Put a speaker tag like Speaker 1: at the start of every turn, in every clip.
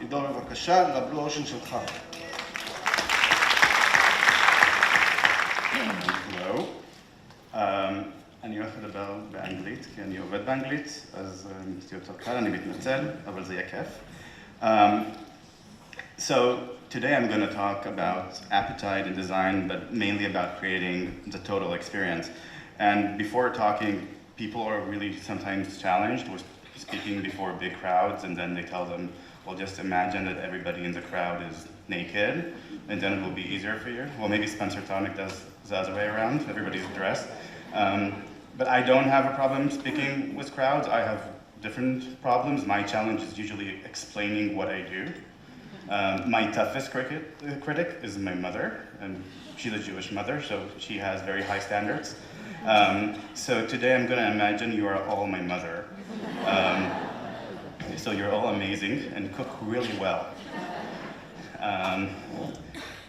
Speaker 1: עידו, בבקשה, לבלו אושן שלך.
Speaker 2: Hello. אני הולך לדבר באנגלית, כי אני עובד באנגלית, אז זה יותר קל, אני מתנצל, אבל זה יהיה כיף. So today I'm going to talk about appetite and design, but mainly about creating the total experience. And before talking, people are really sometimes challenged with speaking before big crowds, and then they tell them, well, just imagine that everybody in the crowd is naked, and then it will be easier for you. Well, maybe Spencer Tonic does the other way around, everybody's dressed. But I don't have a problem speaking with crowds. I have different problems. My challenge is usually explaining what I do. My toughest critic is my mother, and she's a Jewish mother, so she has very high standards. So today I'm going to imagine you are all my mother. So you're all amazing and cook really well.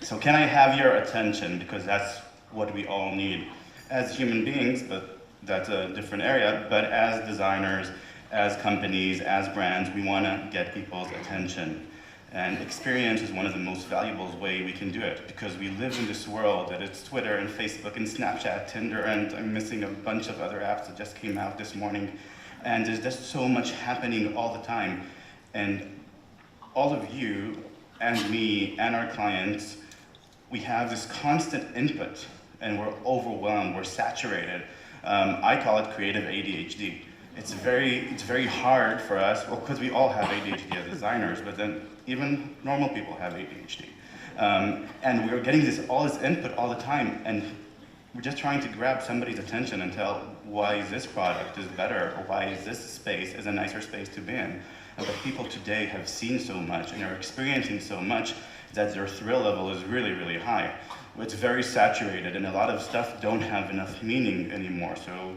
Speaker 2: So can I have your attention, because that's what we all need as human beings, but that's a different area, but as designers, as companies, as brands, we want to get people's attention. And experience is one of the most valuable ways we can do it, because we live in this world that it's Twitter and Facebook and Snapchat, Tinder, and I'm missing a bunch of other apps that just came out this morning. And there's just so much happening all the time. And all of you and me and our clients, we have this constant input, and we're overwhelmed, we're saturated. I call it creative ADHD. It's very hard for us, well, because we all have ADHD as designers, but then even normal people have ADHD. And we're getting all this input all the time, and we're just trying to grab somebody's attention and tell why this product is better, or why this space is a nicer space to be in. But people today have seen so much and are experiencing so much that their thrill level is really, really high. It's very saturated, and a lot of stuff don't have enough meaning anymore. So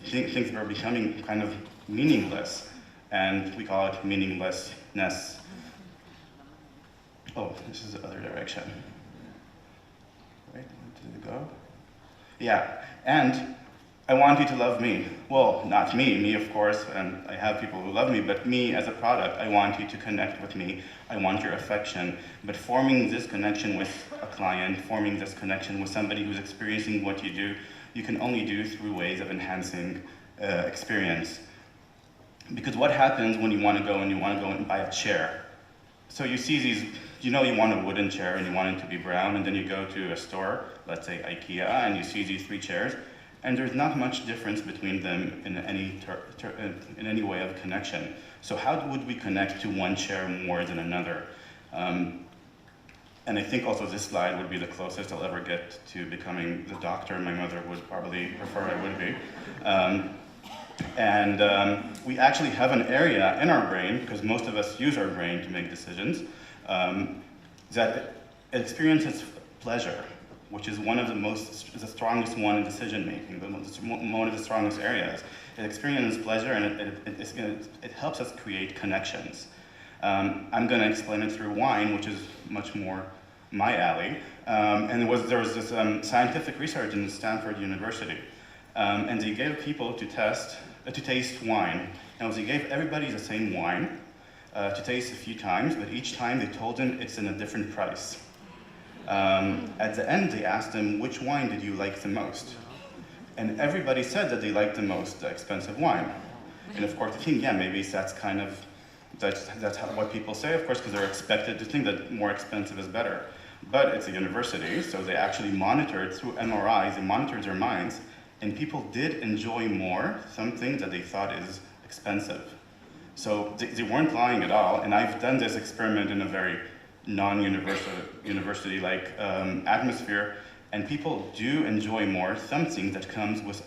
Speaker 2: things are becoming kind of meaningless, and we call it meaninglessness. Oh, this is the other direction. Wait, where did it go? Yeah, and I want you to love me. Well, not me of course, and I have people who love me, but me as a product, I want you to connect with me. I want your affection. But forming this connection with a client, forming this connection with somebody who's experiencing what you do, you can only do through ways of enhancing experience. Because what happens when you want to go and buy a chair? So you see these, you want a wooden chair and you want it to be brown, and then you go to a store, let's say IKEA, and you see these 3 chairs, and there's not much difference between them in any way of connection. So how would we connect to one chair more than another? And I think also this slide would be the closest I'll ever get to becoming the doctor my mother would probably prefer I would be. We actually have an area in our brain, because most of us use our brain to make decisions, that experiences pleasure, which is one of the strongest one in decision making, one of the strongest areas. It experiences pleasure, and it helps us create connections. I'm going to explain it through wine, which is much more my alley. And there was this scientific research in Stanford University, and they gave people to taste wine. Now they gave everybody the same wine to taste a few times, but each time they told them it's in a different price. At the end, they asked them, which wine did you like the most? And everybody said that they liked the most expensive wine. And of course, I think, yeah, maybe that's what people say, of course, because they're expected to think that more expensive is better. But it's a university, so they actually monitored through MRIs, they monitored their minds, and people did enjoy more something that they thought is expensive. So they weren't lying at all, and I've done this experiment in a very non-university-like atmosphere, and people do enjoy more something that comes with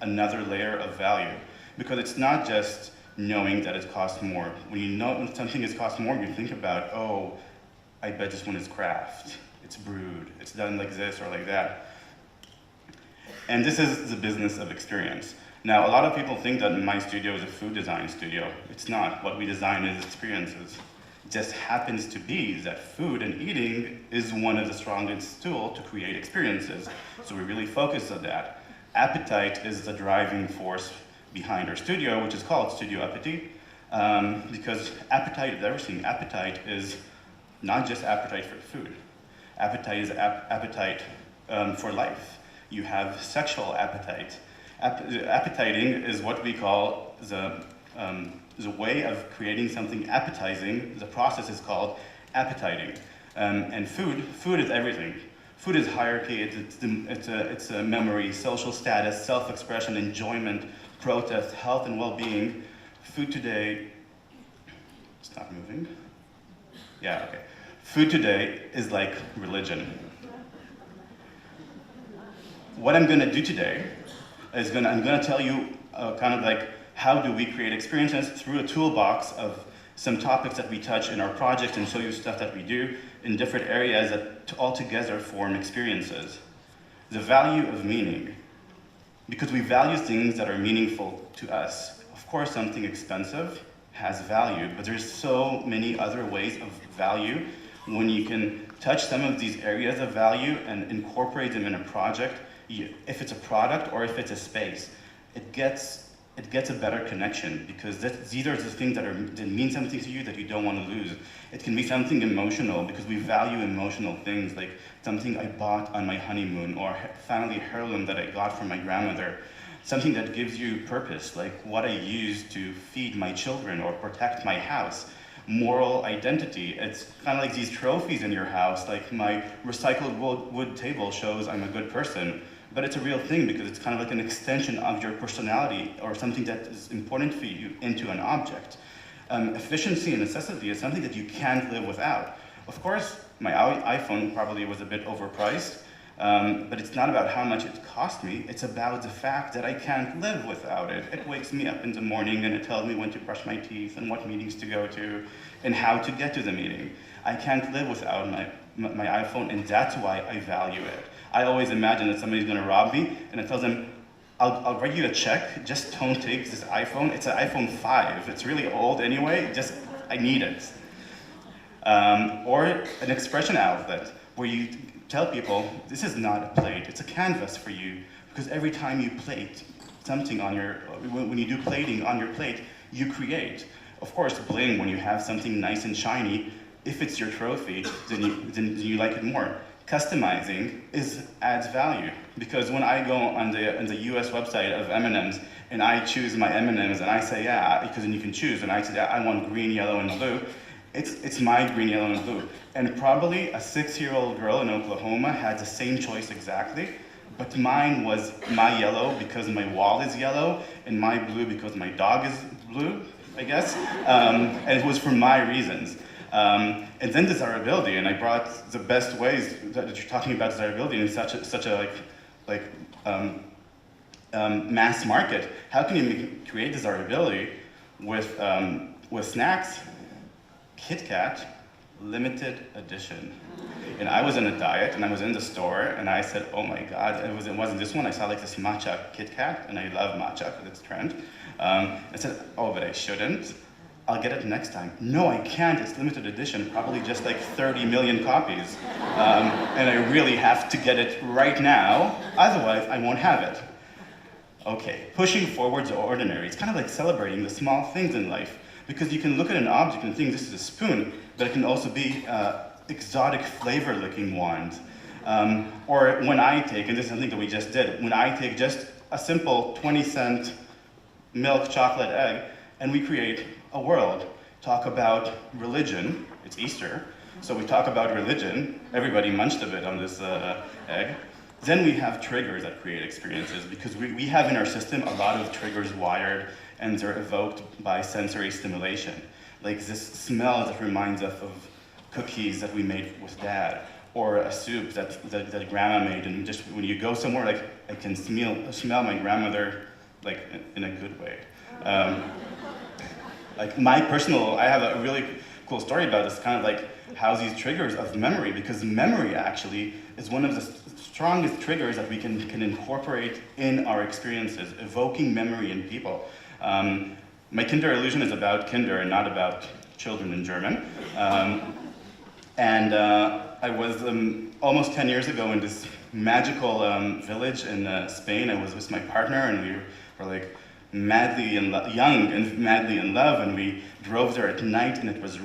Speaker 2: another layer of value. Because it's not just knowing that it costs more. When you know when something is cost more, you think about, oh, I bet this one is craft, it's brewed, it's done like this or like that. And this is the business of experience. Now, a lot of people think that my studio is a food design studio. It's not. What we design is experiences. It just happens to be that food and eating is one of the strongest tools to create experiences. So we really focus on that. Appetite is the driving force behind our studio, which is called Studio Appetit. Because appetite is everything. Appetite is not just appetite for food. Appetite is appetite for life. You have sexual appetite. Appetiting is what we call the way of creating something appetizing. The process is called appetiting. And food is everything. Food is hierarchy, it's a memory, social status, self-expression, enjoyment, protest, health and well-being. Food today, stop moving. Yeah, okay. Food today is like religion. What I'm gonna do today is I'm gonna tell you kind of like how do we create experiences through a toolbox of some topics that we touch in our project and show you stuff that we do in different areas that altogether form experiences. The value of meaning, because we value things that are meaningful to us. Of course, something expensive has value, but there's so many other ways of value when you can touch some of these areas of value and incorporate them in a project. If it's a product or if it's a space, it gets a better connection because these are the things that mean something to you that you don't want to lose. It can be something emotional because we value emotional things like something I bought on my honeymoon or family heirloom that I got from my grandmother. Something that gives you purpose, like what I use to feed my children or protect my house. Moral identity, it's kind of like these trophies in your house, like my recycled wood table shows I'm a good person. But it's a real thing because it's kind of like an extension of your personality or something that is important for you into an object. Efficiency and necessity is something that you can't live without. Of course, my iPhone probably was a bit overpriced, but it's not about how much it cost me, it's about the fact that I can't live without it. It wakes me up in the morning and it tells me when to brush my teeth and what meetings to go to and how to get to the meeting. I can't live without my iPhone, and that's why I value it. I always imagine that somebody's gonna rob me, and I tell them, I'll write you a check, just don't take this iPhone. It's an iPhone 5. It's really old anyway, I need it. Or an expression outlet, where you tell people, this is not a plate, it's a canvas for you, because every time you plate something when you do plating on your plate, you create. Of course, bling, when you have something nice and shiny, if it's your trophy, then you like it more. Customizing adds value, because when I go on the US website of M&Ms and I choose my M&Ms and I say, yeah, because then you can choose, and I say, I want green, yellow, and blue, it's my green, yellow, and blue. And probably a 6-year-old girl in Oklahoma had the same choice exactly, but mine was my yellow because my wall is yellow, and my blue because my dog is blue, I guess, and it was for my reasons. And then desirability, and I brought the best ways that you're talking about desirability in such a mass market. How can you create desirability with snacks? Kit Kat, limited edition. And I was on a diet, and I was in the store, and I said, oh my God, it wasn't this one. I saw like this matcha Kit Kat, and I love matcha because it's trend. I said, oh, but I shouldn't. I'll get it next time. No, I can't, it's limited edition, probably just like 30 million copies. And I really have to get it right now, otherwise I won't have it. Okay, pushing forward the ordinary. It's kind of like celebrating the small things in life, because you can look at an object and think this is a spoon, but it can also be exotic flavor-looking wand. Or when I take, and this is something that we just did, when I take just a simple 20-cent milk chocolate egg, and we create a world. Talk about religion, it's Easter, so we talk about religion, everybody munched a bit on this egg. Then we have triggers that create experiences, because we have in our system a lot of triggers wired, and they're evoked by sensory stimulation. Like this smell that reminds us of cookies that we made with Dad, or a soup that Grandma made, and just when you go somewhere, like I can smell my grandmother, like in a good way. Like I have a really cool story about this, kind of like how these triggers of memory, because memory actually is one of the strongest triggers that we can incorporate in our experiences, evoking memory in people. My Kinder illusion is about Kinder and not about children in German. I was almost 10 years ago in this magical village in Spain. I was with my partner, and we were like young and madly in love, and we drove there at night, and it was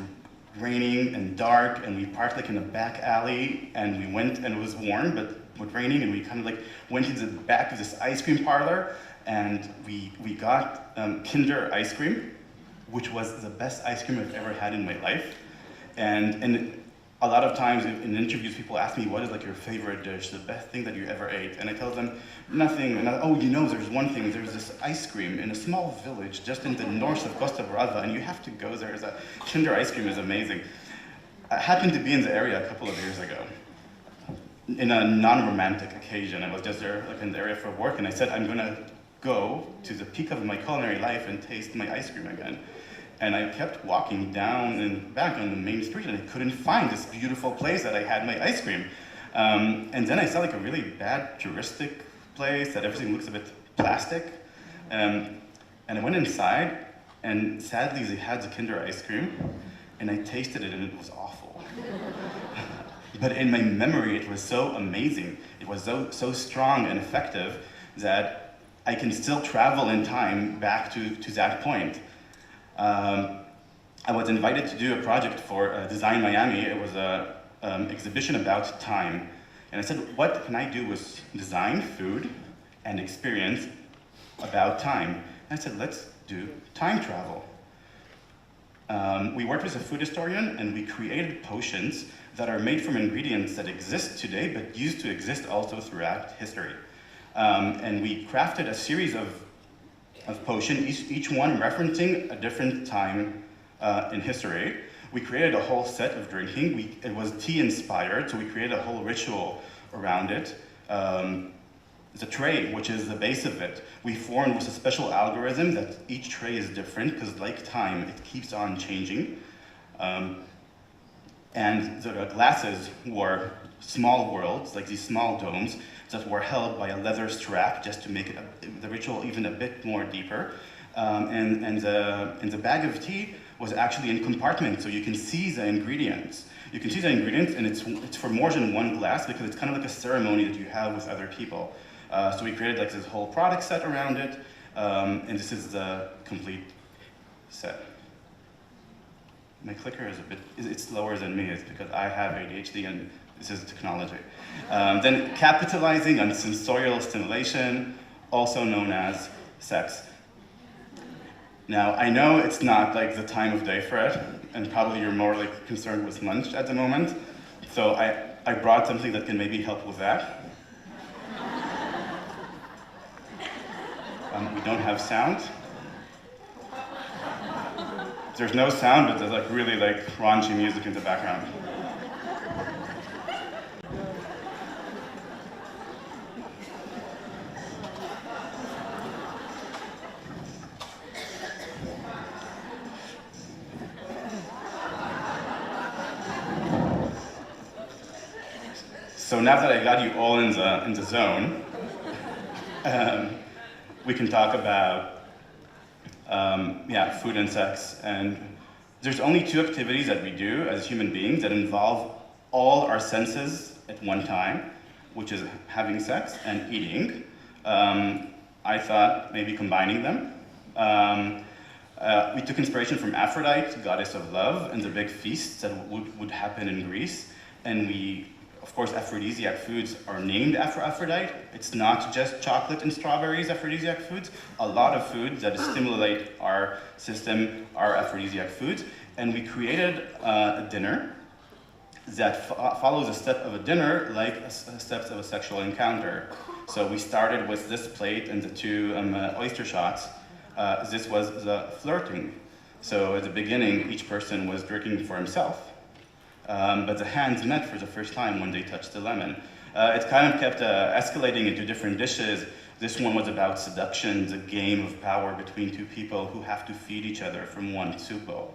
Speaker 2: raining and dark, and we parked like in a back alley, and we went, and it was warm, but with raining, and we kind of like went into the back of this ice cream parlor, and we got Kinder ice cream, which was the best ice cream I've ever had in my life. And a lot of times in interviews, people ask me, what is like your favorite dish, the best thing that you ever ate? And I tell them, nothing. And oh, you know, there's one thing. There's this ice cream in a small village just in the north of Costa Brava, and you have to go there. Kinder ice cream is amazing. I happened to be in the area a couple of years ago, in a non-romantic occasion. I was just there like in the area for work, and I said, I'm gonna go to the peak of my culinary life and taste my ice cream again. And I kept walking down and back on the main street, and I couldn't find this beautiful place that I had my ice cream. And then I saw like a really bad touristic place that everything looks a bit plastic. And I went inside, and sadly they had the Kinder ice cream, and I tasted it, and it was awful. But in my memory, it was so amazing. It was so strong and effective that I can still travel in time back to that point. I was invited to do a project for Design Miami. It was an exhibition about time. And I said, what can I do with design, food, and experience about time? And I said, let's do time travel. We worked with a food historian, and we created potions that are made from ingredients that exist today, but used to exist also throughout history. And we crafted a series of potions, each one referencing a different time in history. We created a whole set of drinking. It was tea inspired, so we created a whole ritual around it. The tray, which is the base of it, we formed with a special algorithm that each tray is different, because like time, it keeps on changing. And the glasses were small worlds, like these small domes, that were held by a leather strap just to make it the ritual even a bit more deeper. And the bag of tea was actually in compartments, so you can see the ingredients. You can see the ingredients, and it's for more than one glass, because it's kind of like a ceremony that you have with other people. So we created like this whole product set around it, and this is the complete set. My clicker is it's slower than me. It's because I have ADHD and this is technology. Then capitalizing on sensorial stimulation, also known as sex. Now, I know it's not like the time of day for it, and probably you're more like concerned with lunch at the moment. So I brought something that can maybe help with that. We don't have sound. There's no sound, but there's like really like raunchy music in the background. So now that I got you all in the zone, we can talk about food and sex. And there's only two activities that we do as human beings that involve all our senses at one time, which is having sex and eating. I thought maybe combining them. We took inspiration from Aphrodite, goddess of love, and the big feasts that would happen in Greece. And of course, aphrodisiac foods are named after Aphrodite. It's not just chocolate and strawberries, aphrodisiac foods. A lot of foods that stimulate our system are aphrodisiac foods. And we created a dinner that follows a step of a dinner like steps of a sexual encounter. So we started with this plate and the two oyster shots. This was the flirting. So at the beginning, each person was drinking for himself. But the hands met for the first time when they touched the lemon. It kind of kept escalating into different dishes. This one was about seduction, the game of power between two people who have to feed each other from one soup bowl.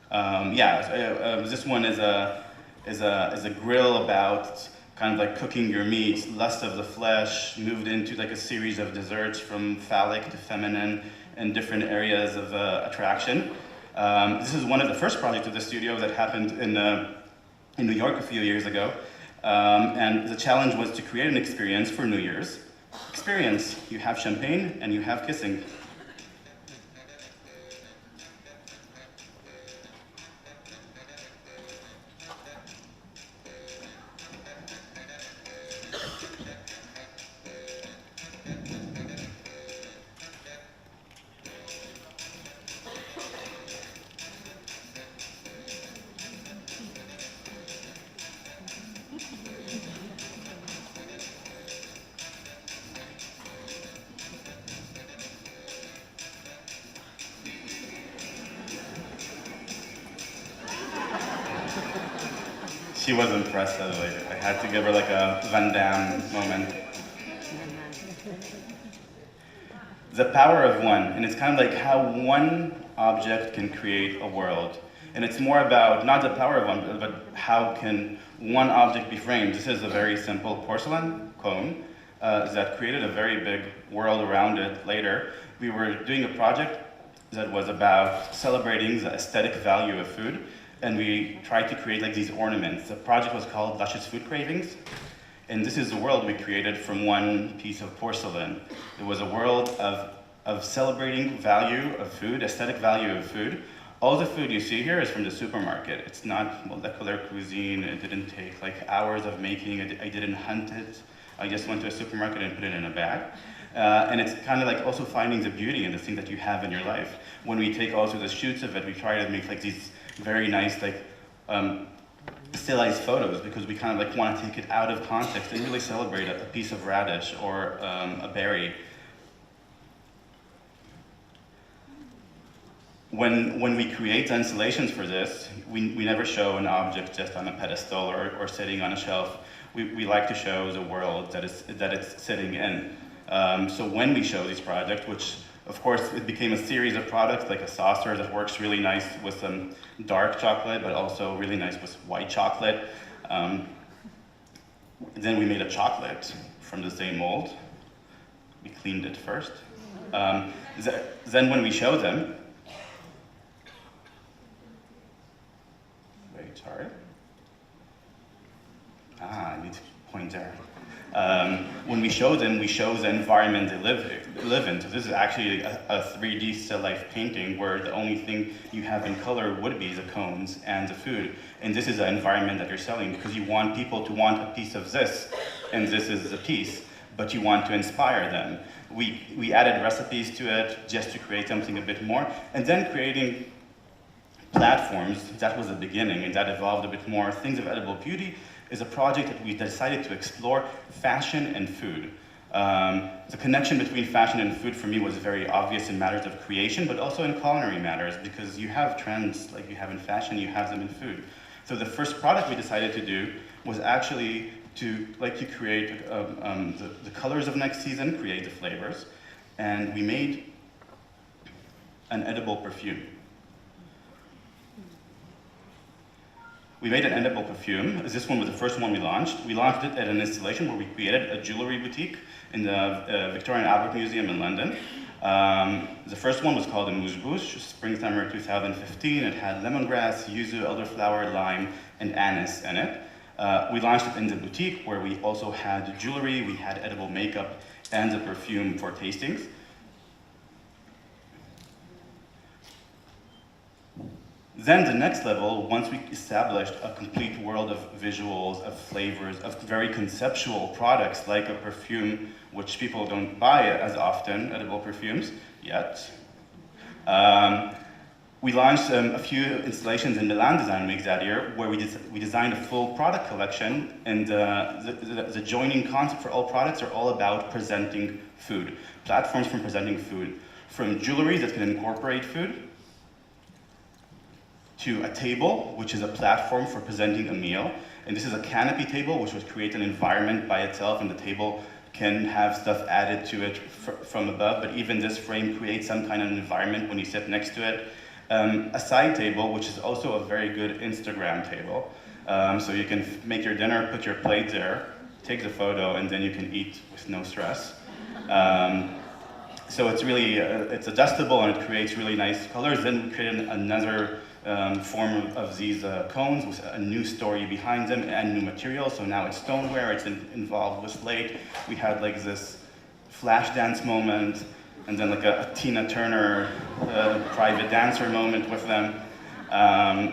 Speaker 2: This one is a grill about kind of like cooking your meat, lust of the flesh, moved into like a series of desserts from phallic to feminine in different areas of attraction. This is one of the first projects of the studio that happened in New York a few years ago. And the challenge was to create an experience for New Year's experience. You have champagne and you have kissing. She was impressed, by the way. I had to give her like a Van Damme moment. The power of one, and it's kind of like how one object can create a world. And it's more about not the power of one, but how can one object be framed. This is a very simple porcelain cone that created a very big world around it later. We were doing a project that was about celebrating the aesthetic value of food, and we tried to create like these ornaments. The project was called Luscious Food Cravings, and this is the world we created from one piece of porcelain. It was a world of celebrating value of food, aesthetic value of food. All the food you see here is from the supermarket. It's not molecular cuisine. It didn't take like hours of making. I didn't hunt it. I just went to a supermarket and put it in a bag. And it's kind of like also finding the beauty in the thing that you have in your life. When we take also the shoots of it, we try to make like these very nice like stylized photos, because we kind of like want to take it out of context and really celebrate a piece of radish or a berry. When we create the installations for this, we never show an object just on a pedestal or sitting on a shelf. We like to show the world that it's sitting in. So when we show these projects, which of course it became a series of products, like a saucer that works really nice with some dark chocolate, but also really nice with white chocolate. Then we made a chocolate from the same mold. We cleaned it first. Then when we show them, sorry. I need to point there. When we show them, we show the environment they live in. So this is actually a 3D still life painting where the only thing you have in color would be the cones and the food. And this is the environment that you're selling, because you want people to want a piece of this, and this is the piece, but you want to inspire them. We added recipes to it just to create something a bit more, and then creating platforms. That was the beginning, and that evolved a bit more. Things of Edible Beauty is a project that we decided to explore fashion and food. The connection between fashion and food for me was very obvious in matters of creation, but also in culinary matters, because you have trends like you have in fashion, you have them in food. So the first product we decided to do was actually to create the colors of next season, create the flavors, and we made an edible perfume. We made an edible perfume. This one was the first one we launched. We launched it at an installation where we created a jewelry boutique in the Victoria and Albert Museum in London. The first one was called the Mousse Bouche, spring summer 2015. It had lemongrass, yuzu, elderflower, lime, and anise in it. We launched it in the boutique where we also had jewelry, we had edible makeup, and the perfume for tastings. Then the next level, once we established a complete world of visuals, of flavors, of very conceptual products like a perfume, which people don't buy as often, edible perfumes, yet. We launched a few installations in Milan Design Week that year, where we designed a full product collection, and the joining concept for all products are all about presenting food. Platforms for presenting food. From jewelry that can incorporate food, to a table, which is a platform for presenting a meal. And this is a canopy table, which would create an environment by itself, and the table can have stuff added to it from above, but even this frame creates some kind of environment when you sit next to it. A side table, which is also a very good Instagram table. So you can make your dinner, put your plate there, take the photo, and then you can eat with no stress. So it's really, it's adjustable and it creates really nice colors. Then we created another form of these cones with a new story behind them and new material. So now it's stoneware, it's involved with slate. We had like this flash dance moment, and then like a Tina Turner private dancer moment with them.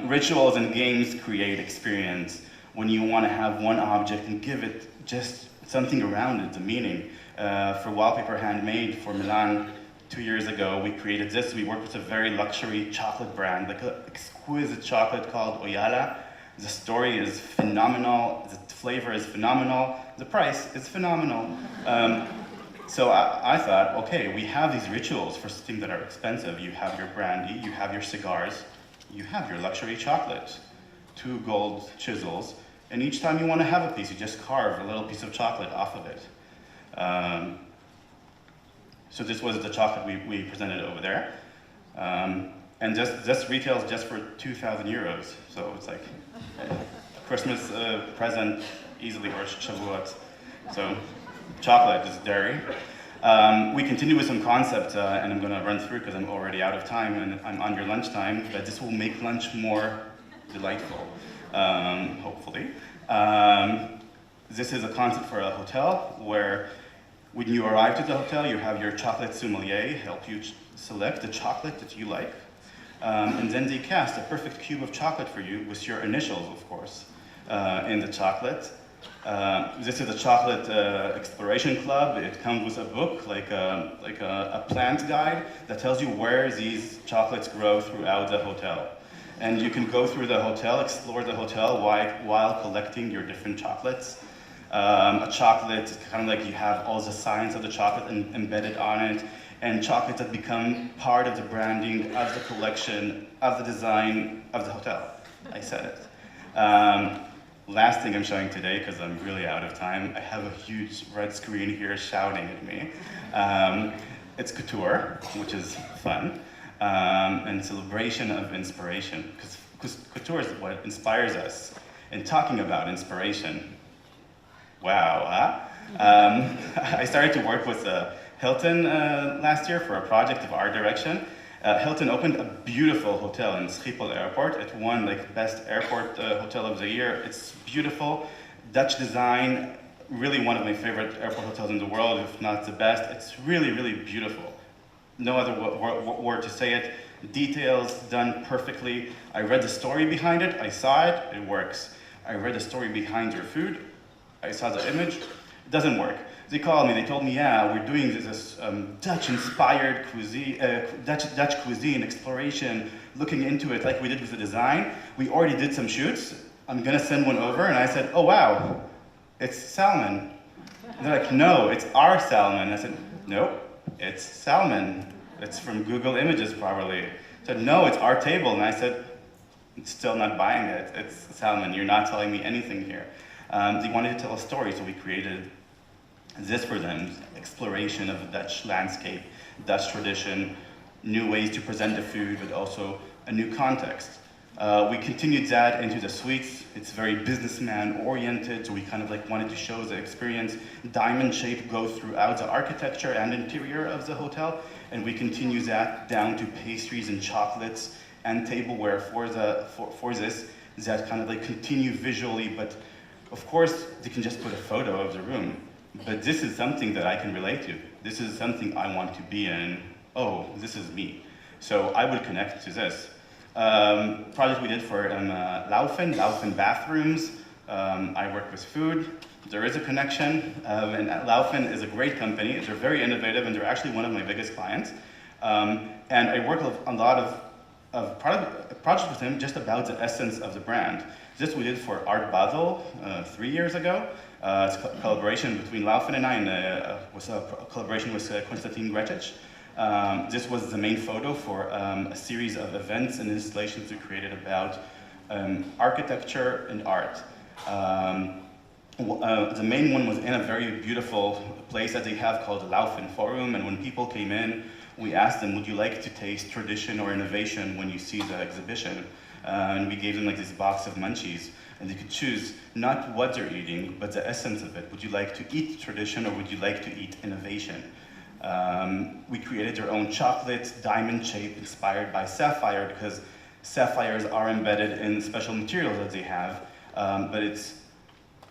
Speaker 2: Rituals and games create experience. When you want to have one object and give it just something around it, the meaning. For Wallpaper Handmade for Milan 2 years ago, we created this. We worked with a very luxury chocolate brand, like an exquisite chocolate called Oyala. The story is phenomenal, the flavor is phenomenal, the price is phenomenal. So I thought, okay, we have these rituals for things that are expensive. You have your brandy, you have your cigars, you have your luxury chocolate, 2 gold chisels, and each time you want to have a piece, you just carve a little piece of chocolate off of it. So this was the chocolate we presented over there. And this retails just for 2,000 euros. So it's like a Christmas present, easily, or Shavuot. So chocolate is dairy. We continue with some concepts, and I'm going to run through because I'm already out of time and I'm under lunchtime, but this will make lunch more delightful, hopefully. This is a concept for a hotel where when you arrive to the hotel, you have your chocolate sommelier help you select the chocolate that you like. And then they cast a perfect cube of chocolate for you with your initials, of course, in the chocolate. This is a chocolate exploration club. It comes with a book, like a plant guide that tells you where these chocolates grow throughout the hotel. And you can go through the hotel, explore the hotel while collecting your different chocolates. A chocolate is kind of like you have all the science of the chocolate embedded on it, and chocolates that become part of the branding, of the collection, of the design of the hotel. I said it. Last thing I'm showing today, because I'm really out of time, I have a huge red screen here shouting at me. It's couture, which is fun, and celebration of inspiration, because couture is what inspires us. And talking about inspiration, wow, huh? I started to work with Hilton last year for a project of art direction. Hilton opened a beautiful hotel in Schiphol Airport. It won like best airport hotel of the year. It's beautiful, Dutch design, really one of my favorite airport hotels in the world, if not the best. It's really, really beautiful. No other word to say it. Details done perfectly. I read the story behind it. I saw it. It works. I read the story behind your food. I saw the image. It doesn't work. They called me, they told me, yeah, we're doing this Dutch-inspired cuisine, Dutch cuisine exploration, looking into it like we did with the design. We already did some shoots. I'm gonna send one over, and I said, oh wow, it's salmon. And they're like, no, it's our salmon. I said, nope, it's salmon. It's from Google Images probably. I said, no, it's our table. And I said, I'm still not buying it. It's salmon, you're not telling me anything here. They wanted to tell a story, so we created this for them, exploration of the Dutch landscape, Dutch tradition, new ways to present the food, but also a new context. We continued that into the suites. It's very businessman-oriented, so we kind of like wanted to show the experience. Diamond shape goes throughout the architecture and interior of the hotel, and we continue that down to pastries and chocolates and tableware for this, that kind of like continue visually, but of course, they can just put a photo of the room. But this is something that I can relate to. This is something I want to be in. Oh, this is me. So I would connect to this. Project we did for Laufen bathrooms. I work with food. There is a connection, and Laufen is a great company. They're very innovative, and they're actually one of my biggest clients. And I work a lot of projects with them just about the essence of the brand. This we did for Art Basel 3 years ago. It's a collaboration between Laufen and I, and was a collaboration with Konstantin Grecic. This was the main photo for a series of events and installations we created about architecture and art. The main one was in a very beautiful place that they have called the Laufen Forum, and when people came in, we asked them, would you like to taste tradition or innovation when you see the exhibition? And we gave them like this box of munchies, and they could choose not what they're eating, but the essence of it. Would you like to eat tradition, or would you like to eat innovation? We created their own chocolate, diamond shape, inspired by sapphire, because sapphires are embedded in special materials that they have, but it's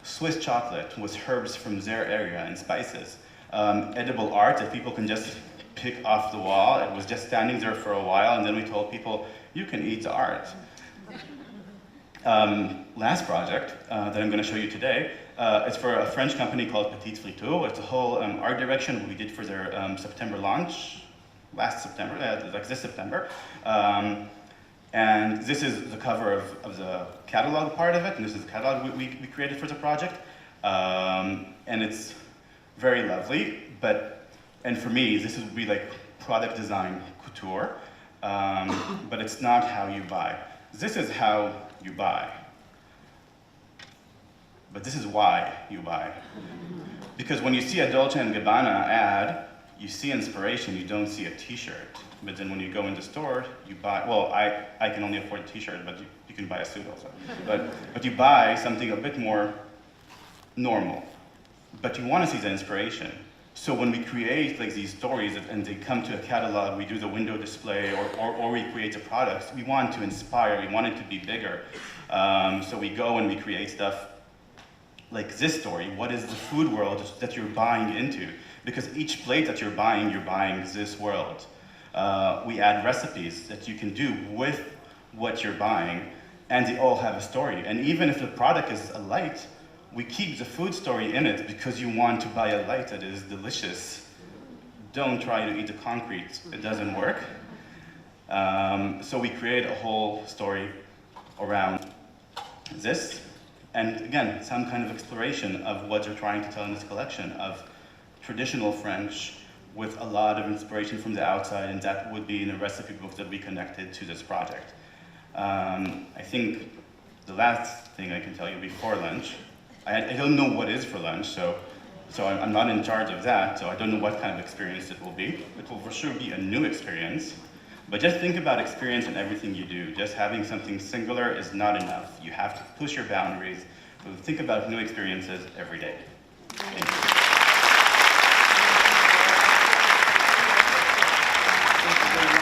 Speaker 2: Swiss chocolate with herbs from their area and spices. edible art that people can just pick off the wall. It was just standing there for a while, and then we told people, you can eat the art. Last project that I'm going to show you today, it's for a French company called Petit Fritou. It's a whole art direction we did for their September launch, last September, like this September. And this is the cover of the catalog part of it, and this is the catalog we created for the project. And it's very lovely, and for me, this would be like product design couture, but it's not how you buy. This is how you buy, but this is why you buy. Because when you see a Dolce & Gabbana ad, you see inspiration, you don't see a t-shirt. But then when you go in the store, you buy, well, I can only afford a t-shirt, but you can buy a suit also. But you buy something a bit more normal, but you want to see the inspiration. So when we create like these stories and they come to a catalog, we do the window display or we create the products, we want to inspire, we want it to be bigger. So we go and we create stuff like this story. What is the food world that you're buying into? Because each plate that you're buying this world. We add recipes that you can do with what you're buying, and they all have a story. And even if the product is a light, we keep the food story in it because you want to buy a light that is delicious. Don't try to eat the concrete, it doesn't work. So we create a whole story around this, and again, some kind of exploration of what you're trying to tell in this collection of traditional French with a lot of inspiration from the outside, and that would be in a recipe book that we connected to this project. I think the last thing I can tell you before lunch, I don't know what is for lunch, so I'm not in charge of that, so I don't know what kind of experience it will be. It will for sure be a new experience, but just think about experience in everything you do. Just having something singular is not enough. You have to push your boundaries, but think about new experiences every day. Thank you.